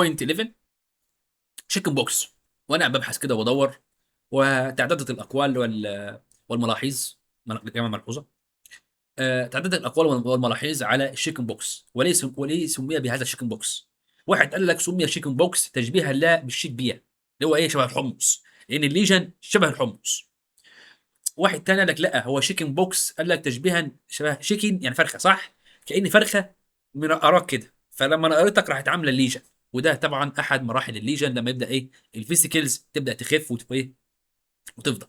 بوينت 11 شيكن بوكس. وانا ببحث كده وادور وتعددت الاقوال والملاحظ، جمع ملحوظه. تعددت الاقوال والملاحظ على الشيكن بوكس، وليه سمي بهذا الشيكن بوكس. واحد قال لك سمي شيكن بوكس تشبيها لا بالشيك بيا، اللي هو ايه، شبه الحمص، لان الليجن شبه الحمص. واحد تاني قال لك لا، هو شيكن بوكس قال لك تشبيها شبه شيكن، يعني فرخه، صح، كأن فرخه من اراك كده، فلما انا قريتك راحت عامله الليجن. وده طبعا احد مراحل الليجن، لما يبدا ايه الفيسيكلز تبدا تخف وتبقى ايه وتفضل.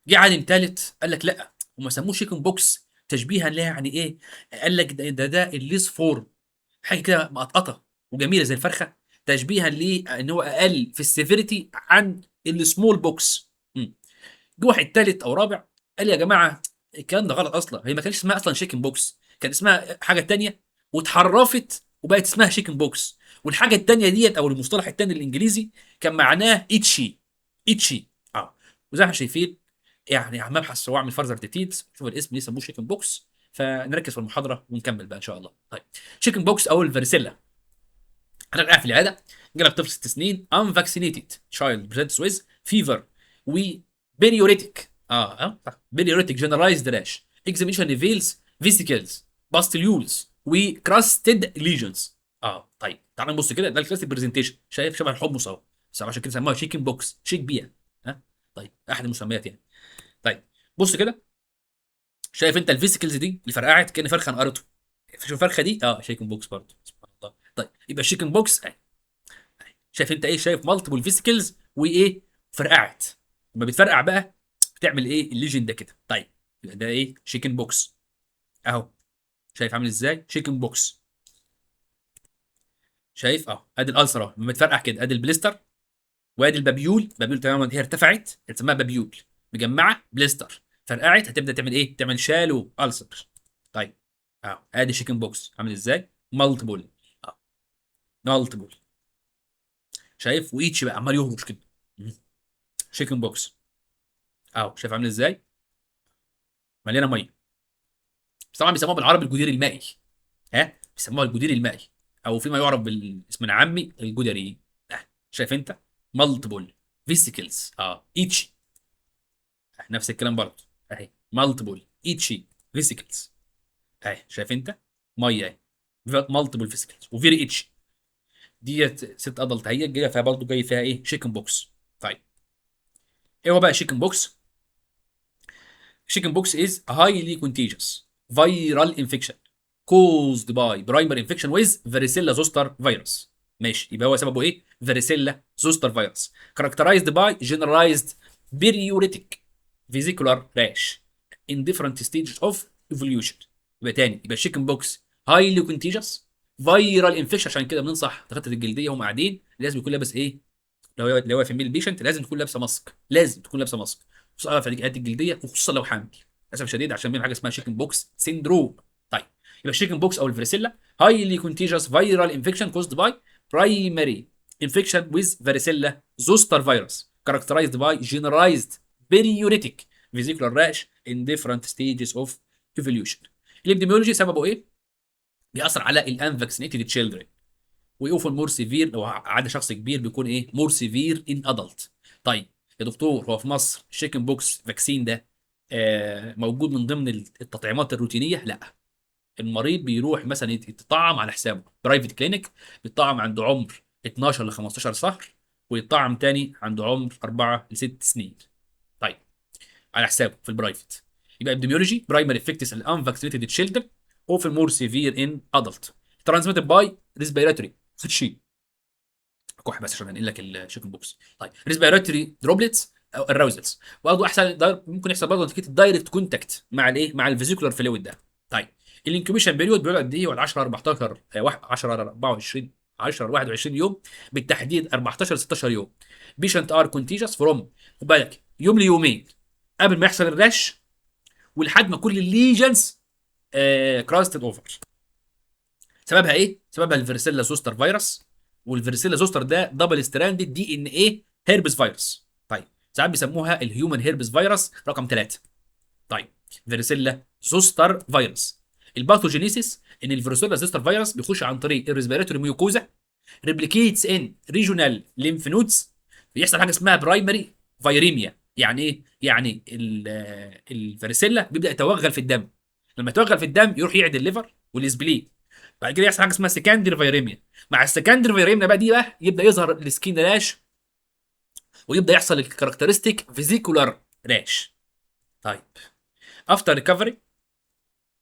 جه عالم ثالث قال لك لا، وما سموه شيكن بوكس تشبيها لها، يعني ايه، قال لك ده الليس فورم، حاجه كده مقطقطه وجميله زي الفرخه، تشبيها ليه ان هو اقل في السيفيريتي عن السمول بوكس. جه واحد تالت او رابع قال يا جماعه الكلام ده غلط، اصلا هي ما كانش اسمها اصلا شيكن بوكس، كان اسمها حاجه تانية واتحرفت وبقت اسمها شيكن بوكس. والحاجه التانية ديت او المصطلح التاني الانجليزي كان معناه ايتشي. ايتشي. وزي ما احنا شايفين، يعني عم ابحث واعمل فرزر ديتيلز شوف الاسم ليه سموه شيكن بوكس. فنركز في المحاضره ونكمل بقى ان شاء الله. طيب، شيكن بوكس او الفاريسيلا. انا قاعد في العياده، جالك طفل 6 سنين unvaccinated child presents with fever و periodic صح periodic generalized rash examination reveals vesicles pustules و crusted lesions. طيب تعال نبص كده، ده الكلاسيك برزنتيشن، شايف شبه الحمص اهو، بس عشان كده سموها شيكن بوكس، شيك بيها. طيب احد المسميات يعني. طيب بص كده، شايف انت الفيسيكلز دي اللي فرقعت كأن فرخه انقرته، شوف الفرخه دي شيكن بوكس برضه، سبحان الله. طيب يبقى الشيكن بوكس شايف انت ايه، شايف مالتيبل فيسيكلز وايه فرقعت، لما بتفرقع بقى بتعمل ايه الليجن ده كده. طيب يبقى ده ايه شيكن بوكس اهو، شايف عامل ازاي شيكن بوكس. شايف ادي الالسر اهو لما بتفرقع كده، ادي البليستر وادي البابيول تماما، هي ارتفعت اسمها بابيول، مجمعه بليستر، فرقعت هتبدا تعمل ايه، تعمل شالو السر. طيب ادي شيكن بوكس عامل ازاي مالتيبل. اه مالتيبل. شايف ويتش بقى عمال يهرش كده. شيكن بوكس شايف عامل ازاي، مليانه ميه. بس طبعا بيسموها بالعربي الجدير المائي. بيسموها الجدير المائي، او فيما يعرف بالاسم العامي الجدري. شايف انت مالتيبل فيسيكلز ايتش، نفس الكلام برضه اهي مالتيبل ايتشي فيسيكلز اهي، شايف انت ميه اهي مالتيبل فيسيكلز وفيري اتش. ديت ست ادلت هي جايه فيها برضه، جاي فيها ايه شيكن بوكس. طيب ايه هو بقى شيكن بوكس؟ Chicken pox is a highly contagious viral infection caused by primary infection with varicella zoster virus. ماشي، يبقى هو سببه ايه؟ varicella zoster virus characterized by generalized periodic vesicular rash in different stages of evolution. يبقى تاني، يبقى الشيكن بوكس highly contagious viral infection، عشان كده بننصح دكاتره الجلديه وهم قاعدين لازم يكون لابس ايه، لو هو في ميل بيشنت لازم تكون لابسه ماسك، لازم تكون لابسه ماسك، خصوصا في الحالات الجلديه وخصوصا لو حامل، للاسف شديد، عشان بيعمل حاجه اسمها شيكن بوكس سيندروم. طيب يبقى الشيكن بوكس او الفريسيلا هايلي كونتيجوس فيرال انفكشن كوزد باي برايمري انفكشن ويز فاريسيلا زوستر فيروس characterized by generalized periodic vesicular rash in different stages of evolution. الابديميولوجي سببه ايه؟ بيأثر على الانفاكسينيتد تشيلدرن، واوفن مور سيفير لو عاد شخص كبير بيكون ايه مور سيفير ان ادلت. طيب يا دكتور، هو في مصر الشيكن بوكس فاكسين ده موجود من ضمن التطعيمات الروتينيه؟ لا، المريض بيروح مثلا يتطعم على حسابه برايفت كلينيك، بيتطعم عنده عمر 12 ل 15 شهر، ويتطعم تاني عنده عمر 4 ل 6 سنين. طيب على حسابه في البرايفت. يبقى ابديميولوجي برايمري افكتس الانفاكسينيتد تشيلدرن اوفن مور سيفير ان ادلت ترانسميتد باي ريسبيراتوري شيء كح بس عشان انقل لك الشيكن بوكس. طيب ريسبيراتوري دروبلتس او الراوزلز برضه احسن ممكن يحصل برضه نتيجه الدايركت كونتاكت مع الايه، مع الفيزيكولار فلويد ده. طيب الانكيوبيشن بيريود بيقعد قد ايه؟ يقعد 10 14 10 24 10 21 يوم، بالتحديد 14 16 يوم. بيشنت ار كونتيجوس فروم، خد بالك، يوم ليومين قبل ما يحصل الراش ولحد ما كل الليجنز كراستد اوفر. سببها ايه؟ سببها الفيرسيلا زوستر فيروس، والفيرسيلا زوستر ده دبل ستراندد دي ان ايه هيربس فيروس. طيب ساعات بيسموها الهيومن هيربس فيروس رقم 3. طيب فيرسيلا زوستر فيروس، الباثوجينيسيس ان الفيرسيلا زوستر فيروس بيخش عن طريق الريسبيراتوري ميوكوزا ريبليكيتس ان ريجونال ليمف نودز، بيحصل حاجه اسمها برايمري فيريميا. يعني ايه؟ يعني الفاريسيلا بيبدا يتوغل في الدم، لما يتوغل في الدم يروح يعدي الليفر والاسبلين. بعد كده يحصل حاجه اسمها سكندري فيريميا. مع السكندري فيريميا بقى دي بقى يبدا يظهر السكين راش، ويبدا يحصل الكاركترستيك فيزيكولار راش. طيب افتر ريكفري،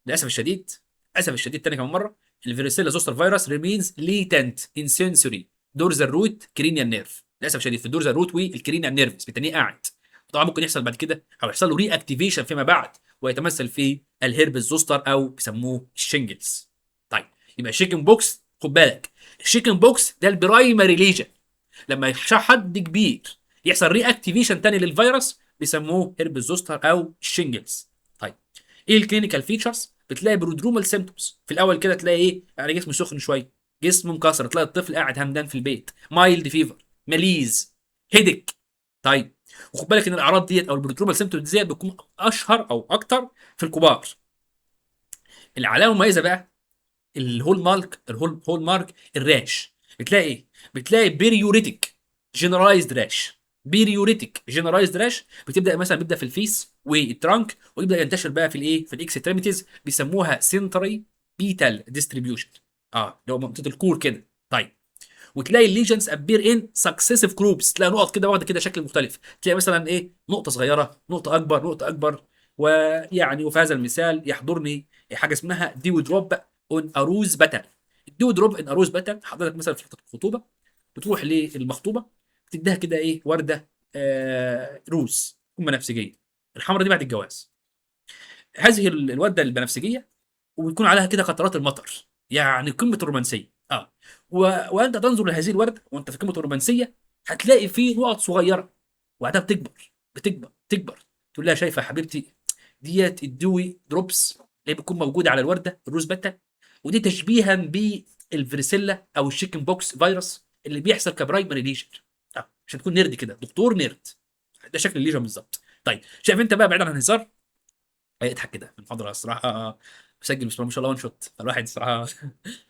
للاسف الشديد، للاسف الشديد تاني كمان مره، الفيروسيلا زوستر فيروس ريمينز ليتنت ان سنسوري دورزال روت كرينيال نيرف. للاسف الشديد في الدورزال روت والكرينيال نيرف بتنيه قاعد. طبعا ممكن يحصل بعد كده او يحصل له ري اكتيفيشن فيما بعد، ويتمثل في الهيربس زوستر او بيسموه الشنجلز. طيب يبقى الشيكن بوكس، خد بالك، الشيكن بوكس ده البرايمري ليجن. لما حد كبير يحصل ري اكتيفيشن تاني للفيروس بيسموه هيربس زوستر او الشنجلز. طيب ايه الكلينيكال فيتشرز؟ بتلاقي برودرومال سيمتومز في الاول كده، تلاقي ايه؟ يعني جسمه سخن شويه، جسمه مكسر، تلاقي الطفل قاعد همدان في البيت، مايلد فيفر، ماليز، هيدك. طيب وخد بالك ان الاعراض ديت او البرودرومال سيمتومز ديت بتكون اشهر او اكتر في الكبار. العلامه المميزه بقى، الهول مارك الراش، بتلاقي ايه؟ بتلاقي بيريوريتك جنرالايزد راش. بيريوريتك جنرالايزد راش بتبدا مثلا بيبدا في الفيس والترانك، ويبدا ينتشر بقى في الايه؟ في الاكستريميتيز، بيسموها سنتري بيتال ديستريبيوشن. لو منطقه الكور كده. طيب وتلاقي الليجنز ابير ان سكسيسيف جروبس، تلاقي نقط كده واخده كده شكل مختلف، تلاقي مثلا ايه؟ نقطه صغيره، نقطه اكبر، نقطه اكبر. ويعني وفي هذا المثال يحضرني حاجه اسمها ديو دروب اون اروز باتل. الديو دروب ان اروز باتل، حضرتك مثلا في فتره الخطوبه بتروح للمخطوبه تديها كده ايه؟ ورده روز ام بنفسجيه، الحمراء دي بعد الجواز. هذه الورده البنفسجيه ويكون عليها كده قطرات المطر، يعني قمه الرومانسيه. و... وانت تنظر لهذه الورده وانت في قمه الرومانسيه، هتلاقي فيه نقط صغيره وبعدها بتكبر بتكبر تكبر. تقول لها شايفه يا حبيبتي، ديت الدوي دروبس اللي بتكون موجوده على الورده الروز بتا، ودي تشبيها بالفريسيلا او الشيكن بوكس فيروس اللي بيحصل كبرايمري ليجن. عشان تكون نيرد كده، دكتور نيرد. ده شكل الليجن بالظبط. طيب شايف انت بقى، بعيدا عن الهزار، اضحك كده في المحاضره الصراحه. بسجل بسم الله ما شاء الله وان شوت، فالواحد الصراحه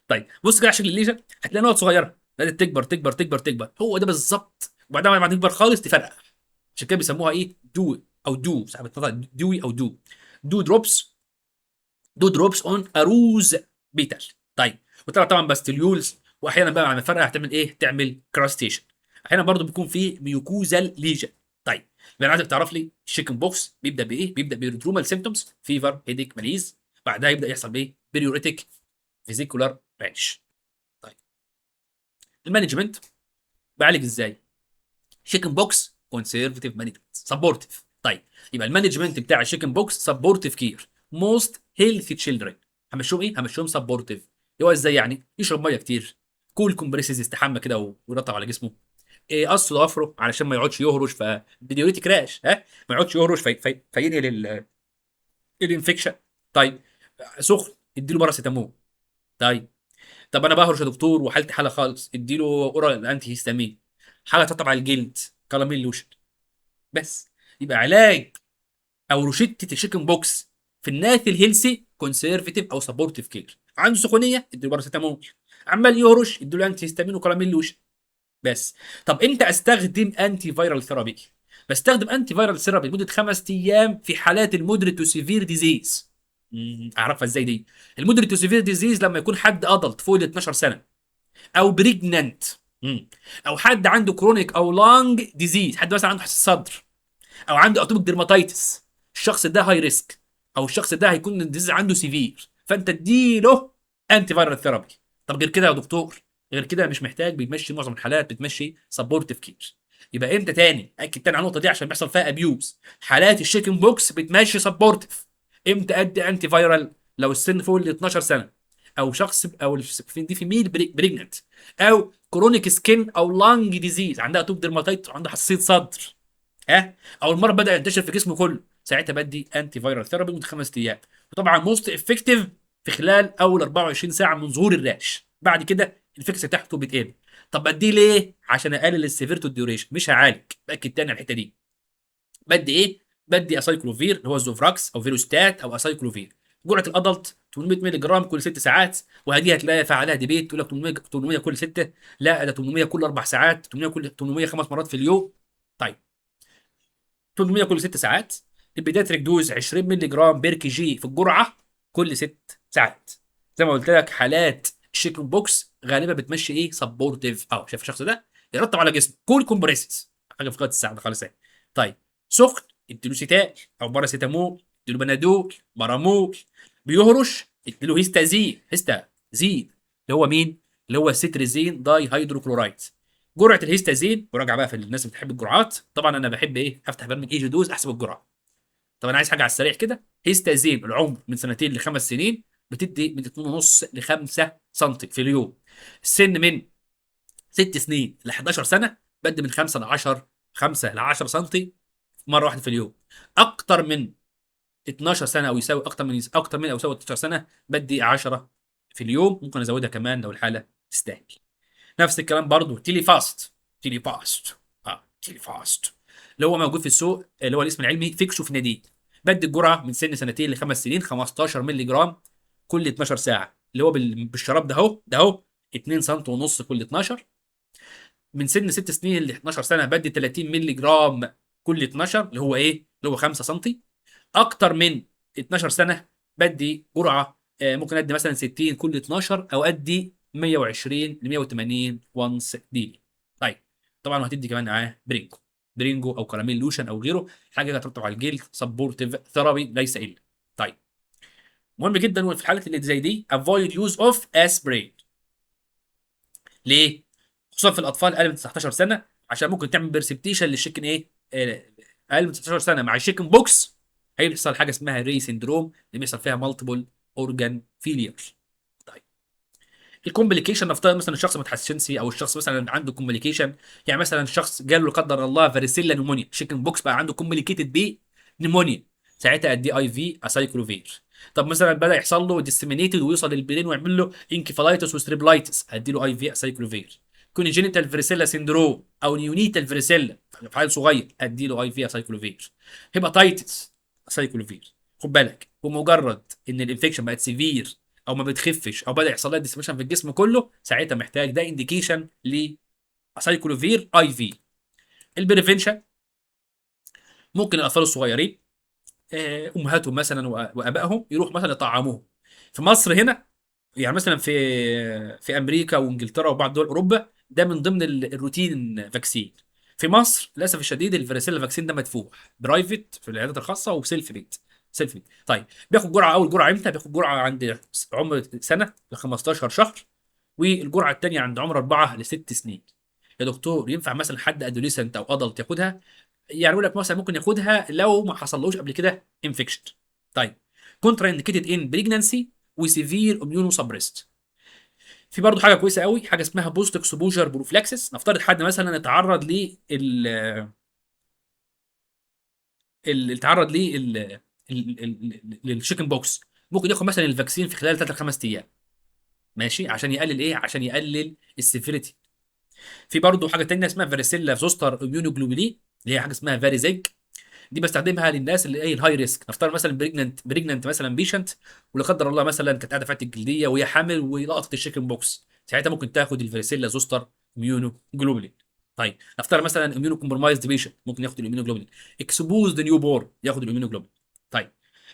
طيب بص كده على شكل الليجن، هتلاقي نقط صغيره بدات تكبر تكبر تكبر تكبر، هو ده بالظبط. وبعدها بعد ما تكبر خالص تفرقع. عشان كده بيسموها ايه؟ دو او دو، ساعات بتنطق دوي او دو. دو دروبس، دو دروبس اون اروز بيتال. طيب طبعا باستيليولز، واحيانا بقى مع الفرقه هتعمل ايه؟ تعمل كراستيشن. احيانا برضو بيكون في ميوكوزال ليجن. طيب انا عايزك تعرف لي الشيكن بوكس بيبدا بايه؟ بيبدا بيرودرومال سيمتومز، فيفر، هيديك، ماليز، بعدها يبدا يحصل بايه؟ بيريوريتيك فيزيكولار رانش. طيب المانجمنت بعالج ازاي؟ شيكن بوكس كونسرفتيف مانجمنت، سبورتيف. طيب يبقى المانجمنت بتاع الشيكن بوكس سبورتيف كير، موست هيلثي تشيلدرن. همشيهم ايه؟ همشيهم سبورتيف. هو ازاي يعني؟ يشرب ميه كتير، كول كومبريسز، يستحمى كده ويرطب على جسمه، إيه، قص ضوافره علشان ما يقعدش يهرش فبديوريتي كراش، ما يقعدش يهرش فينقل الانفكشن. طيب سخن، اديله باراسيتامول. طيب طب انا بهرش يا دكتور وحالتي حاله خالص، اديله اورال انتي هيستامين. حاجه تطبع على الجلد، كلامين لوشن. بس يبقى علاج او روشته الشيكن بوكس في الناس الهيلسي كونسرفتيف او سبورتيف كير. عنده سخونيه اديله باراسيتامول، عمال يهرش اديله انتي هيستامين وكلامين لوشن. بس طب امتى استخدم انتي فيرال ثيرابي؟ بستخدم انتي فيرال ثيرابي لمده 5 ايام في حالات المودريت تو سيفير ديزيز. اعرفها ازاي دي؟ المودريت تو سيفير ديزيز لما يكون حد ادلت فوق ال 12 سنه، او بريجننت، او حد عنده كرونيك او لانج ديزيز، حد مثلا عنده حساسيه صدر، او عنده اتوبيك ديرماتيتس. الشخص ده هاي ريسك، او الشخص ده هيكون الديزيز عنده سيفير، فانت اديله انتي فيرال ثيرابي. طب غير كده يا دكتور؟ غير كده مش محتاج، بيمشي معظم الحالات بتمشي سبورتيف كير. يبقى امتى تاني اكد تاني على النقطه دي عشان بيحصل فيها ابيوز؟ حالات الشيكن بوكس بتمشي سبورتيف. امتى ادي انتي فيرال؟ لو السن فوق ال 12 سنه، او شخص او دي في ميل بريجننت، او كرونيك سكين او لانج ديزيز، عندها توب ديرماتيت وعندها حساسيه صدر، او المرض بدا ينتشر في جسمه كله، ساعتها بدي انتي فيرال ثيرابي لمده 5 ايام. وطبعا موست افكتيف في خلال اول 24 ساعه من ظهور الراش، بعد كده الفكس بتاعته بتقل. طب بديه ليه؟ عشان اقلل السيفيرتي والديوريشن، مش هعالج. باكد تاني على الحته دي. بدي ايه؟ بدي اسايكلوفير اللي هو الزوفراكس او فيروستات او اسايكلوفير جرعه الادلت 800 مللي جرام كل 6 ساعات، وهدي هتلاقي عليها ديبيت تقول لك 800 كل 6، لا ده 800 كل 4 ساعات، 800 خمس مرات في اليوم. طيب 800 كل 6 ساعات. البيدياتريك دوز 20 مللي جرام بير كي جي في الجرعه كل 6 ساعات. زي ما قلت لك حالات الشيكن بوكس غالبا بتمشي ايه سبورتيف، اه شايف الشخص ده يرطب على جسمه كل كومبريسز حاجه في غايه الساعه ده خالص يعني. طيب سخن اديله سيتال او باراسيتامول، اديله بنادول بارامول. بيهرش اديله هيستازين، هيستازين اللي هو مين؟ اللي هو سيتريزين داي هيدروكلورايد. جرعه الهيستازين، وراجع بقى في الناس اللي بتحب الجرعات، طبعا انا بحب ايه افتح برنامج ايجي دوز احسب الجرعه. طب انا عايز حاجه على السريع كده. هيستازين العمر من سنتين لخمس سنين بتدي من 2.5 ل 5 سم في اليوم. السن من 6 سنين ل 11 سنه بدي من 5 ل 10، 5 ل 10 سم مره واحده في اليوم. اكتر من 12 سنه او يساوي اكتر من او يساوي 12 سنه بدي 10 في اليوم، ممكن ازودها كمان لو الحاله تستاهل. نفس الكلام برضو تيلي فاست. تيلي فاست تيلي فاست اللي هو موجود في السوق، اللي هو الاسم العلمي فيكسوفينادين. بدي الجرعه من سن سنتين لخمس سنين 15 مللي جرام كل 12 ساعه، اللي هو بالشراب ده اهو 2 سم ونص كل 12. من سن 6 سنين ل 12 سنه بدي 30 مللي جرام كل 12، اللي هو ايه اللي هو 5 سم. اكتر من 12 سنه بدي جرعه ممكن ادي مثلا 60 كل 12 او ادي 120 ل 180 وانس ديلي. طيب طبعا هتدي كمان معاه برينجو او كراميل لوشن او غيره، حاجه هترطب على الجلد سبورتيف ثيرابي ليس الا. طيب مهم جدا وفي الحالات اللي زي دي افويد يوز اوف اسبرين. ليه؟ خصوصا في الاطفال اقل من 19 سنه، عشان ممكن تعمل برسبتيشن للشيكن ايه اقل من 19 سنه مع الشيكن بوكس هيحصل حاجه اسمها ري سندروم اللي بيحصل فيها مالتيبل اورجان فيلير. طيب الكومبليكيشن نفترض مثلا الشخص ما تحسنش او الشخص مثلا عنده كومبليكيشن، يعني مثلا الشخص جاله لا قدر الله فاريسيلا نيمونيا، شيكن بوكس بقى عنده كومبليكيتد بيه نيمونيا، ساعتها ادي اي في اسايكلوفير. طب مثلا بدا يحصل له ديسيمينيتد ويوصل للبرين ويعمل له انكفالايتس وستريبلايتس ادي له اي في اسايكلوفير. كونجينيتال فريسيلا سيندروم او نيونيتال فريسيلا في عيل صغير ادي له اي في اسايكلوفير. هيباتايتس اسايكلوفير. خد بالك بمجرد ان الانفكشن بقت سيفير او ما بتخفش او بدا يحصل لها ديسبشن في الجسم كله، ساعتها محتاج ده انديكيشن لاسايكلوفير اي في. البريفنشن ممكن الاطفال الصغيرين امهاتهم مثلا وابائهم يروحوا مثلا يطعموهم. في مصر هنا يعني مثلا في امريكا وانجلترا وبعض دول اوروبا ده من ضمن الروتين فاكسين. في مصر للاسف الشديد الفاريسيلا فاكسين ده مدفوع برايفت في العيادات الخاصه وبسيلف بيت. سيلف بيت. طيب بياخد جرعه، اول جرعه امتى؟ بياخد جرعه عند عمر سنه ل 15 شهر، والجرعه الثانيه عند عمر 4 ل 6 سنين. يا دكتور ينفع مثلا حد ادوليسنت او ادلت ياخدها؟ يعني يقول لك مثلا ممكن ياخدها لو ما حصلوش قبل كده انفكشن. طيب كونترا انديكيتد ان بريجنانسي وسيفير اميونو سبريست. في برضه حاجه كويسه قوي، حاجه اسمها بوست اكسبوجر بروفلاكسس. نفترض حد مثلا اتعرض اتعرض للشيكن بوكس، ممكن ياخد مثلا الفاكسين في خلال 3 ل 5 ايام. ماشي عشان يقلل ايه؟ عشان يقلل السيفيريتي. في برضه حاجه تانيه اسمها فاريسيلا زوستر اميونوجلوبولين اللي هي حاجه اسمها فاريزيج. دي بستخدمها للناس اللي ايه الهاي ريسك. نفترض مثلا بريجننت مثلا بيشنت ولا قدر الله مثلا كانت قاعده فاتت الجلديه وهي حامل ولقطت الشيكن بوكس، ساعتها ممكن تاخد الفاريسيلا زوستر اميونو جلوبولين. طيب نفترض مثلا اميونو كومبرمايزد بيشنت ممكن ياخد الاميونو جلوبولين. اكسبوزد نيو بورن ياخد الاميونو جلوبولين. طيب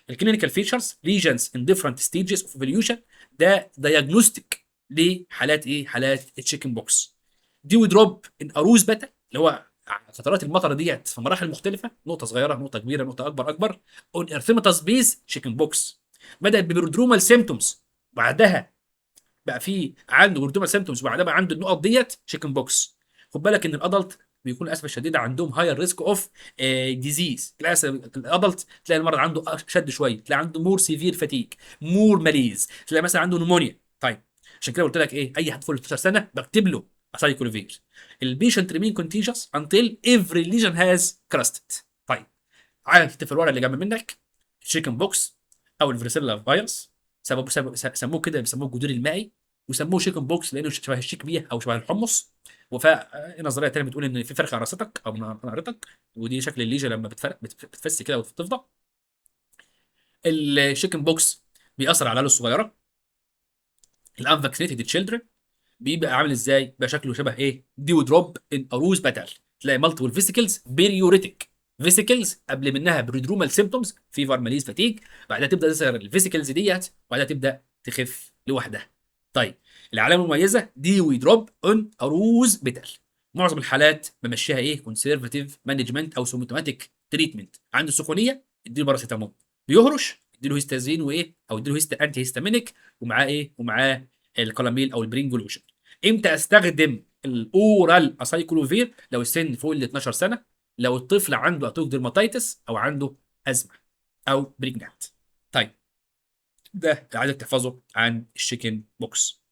الكلينيكال فيتشرز ليجنز ان ديفرنت ستيجز اوف ايفوليوشن، ده دايجنوستيك لحالات ايه؟ حالات التشيكن بوكس. دي ودروب ان اروز بتا اللي هو فترات المطر ديت في مراحل مختلفه، نقطه صغيره نقطه كبيره نقطه اكبر اون ارثيماتوس بيز شيكن بوكس. بدات ببرودرومال سيمتومز، بعدها بقى في عنده برودرومال سيمتومز وبعدها بقى عنده النقط ديت شيكن بوكس. خد بالك ان الادلت بيكون للاسف الشديد عندهم هاير ريسك اوف ديزيز. تلاقي الادلت تلاقي المرض عنده شد شويه، تلاقي عنده مور سيفير فاتيك، مور ماليز، تلاقي مثلا عنده نمونيا. طيب عشان كده قلت لك ايه اي حد فوق ال 12 سنه بكتب له اسايكلوفير. البيشنت ريمين كونتيجوس انتل افري ليجن هاز كراستد. طيب عايز تكتب في الورقه اللي جنب منك الشيكن بوكس او الفريسيلا فيروس، سموه كده بيسموه الجدري المائي، وسموه شيكن بوكس لانه شبه الشيك بيه او شبه الحمص. وفي نظريه تانيه بتقول ان في فرخه على راستك او من قريتك، ودي شكل الليجه لما بتفسي كده وتفضى. الشيكن بوكس بيأثر على العيال الصغيره. الانفاكسينيتد تشيلدرن بيبقى عامل ازاي؟ بيبقى شكله شبه ايه؟ ديو دروب ان اروز باتل. تلاقي مالتيبل فيسيكلز بيريوريتك، فيسيكلز قبل منها بريدرومال سيمبتومز، فيفر ماليز فاتيج، بعدها تبدا تظهر الفيسيكلز ديت، وبعدها تبدا تخف لوحدها. طيب العلامه المميزه دي وي دروب اون اروز باتل. معظم الحالات بمشيها ايه؟ كونسرفاتيف مانجمنت او سيمتوماتيك تريتمنت. عنده سخونيه اديله باراسيتامول، بيهرش اديله هيستازين وايه، او اديله انتي هيستامينيك، ومعاه ايه؟ ومعاه الكلاميل او البرينجولوشن. امتى استخدم الاورال اسايكلوفير؟ لو السن فوق ال 12 سنه، لو الطفل عنده اتوك ديرماتيتس او عنده ازمه او بريجنانت. طيب ده اللي عايزك تحفظه عن الشيكن بوكس.